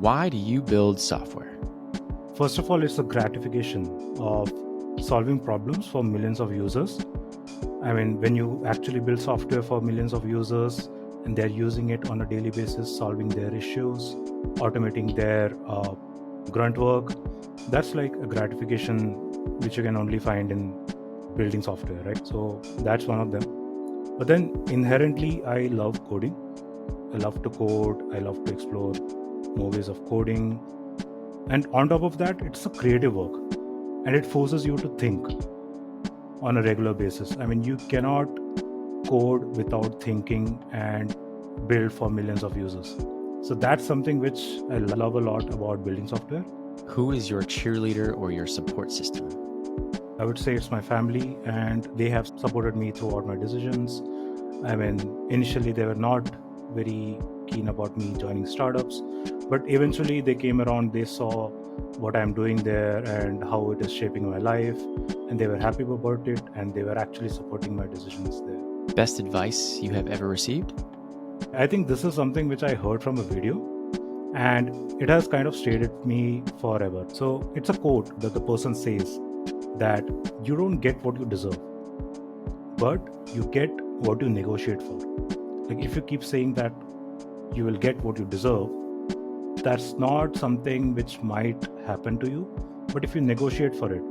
Why do you build software? First of all, it's the gratification of solving problems for millions of users. I mean, when you actually build software for millions of users and they're using it on a daily basis, solving their issues, automating their grunt work, that's like a gratification which you can only find in building software, right? So that's one of them. But then inherently, I love coding. I love to code. I love to explore more ways of coding. And on top of that, it's a creative work and it forces you to think on a regular basis. I mean, you cannot code without thinking and build for millions of users. So that's something which I love a lot about building software. Who is your cheerleader or your support system? I would say it's my family, and they have supported me throughout my decisions. I mean, initially they were not very keen about me joining startups, but eventually they came around, they saw what I'm doing there and how it is shaping my life, and they were happy about it, and they were actually supporting my decisions there. Best advice you have ever received? I think this is something which I heard from a video, and it has kind of stayed with me forever. So it's a quote that the person says that you don't get what you deserve, but you get what you negotiate for. Like, if you keep saying that you will get what you deserve, that's not something which might happen to you. But if you negotiate for it,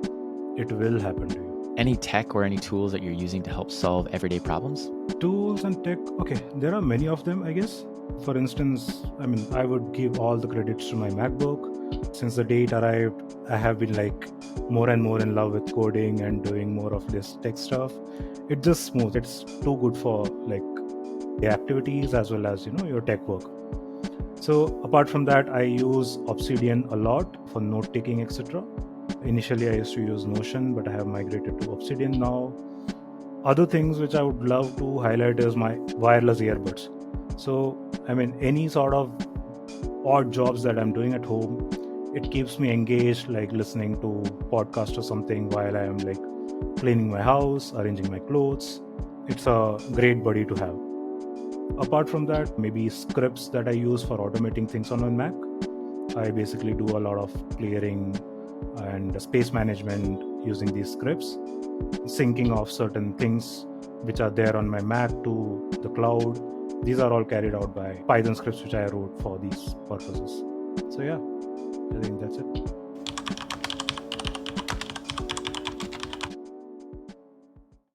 it will happen to you. Any tech or any tools that you're using to help solve everyday problems? Tools and tech, okay, there are many of them, I guess. For instance, I mean, I would give all the credits to my MacBook. Since the day it arrived, I have been like more and more in love with coding and doing more of this tech stuff. It's just smooth. It's too good for like the activities as well as, your tech work. So apart from that, I use Obsidian a lot for note taking, etc. Initially, I used to use Notion, but I have migrated to Obsidian now. Other things which I would love to highlight is my wireless earbuds. So, I mean, any sort of odd jobs that I'm doing at home, it keeps me engaged, like listening to podcast or something while I am like cleaning my house, arranging my clothes. It's a great buddy to have. Apart from that, maybe scripts that I use for automating things on my Mac. I basically do a lot of clearing and space management using these scripts, syncing of certain things which are there on my Mac to the cloud. These are all carried out by Python scripts which I wrote for these purposes. So yeah, I think that's it.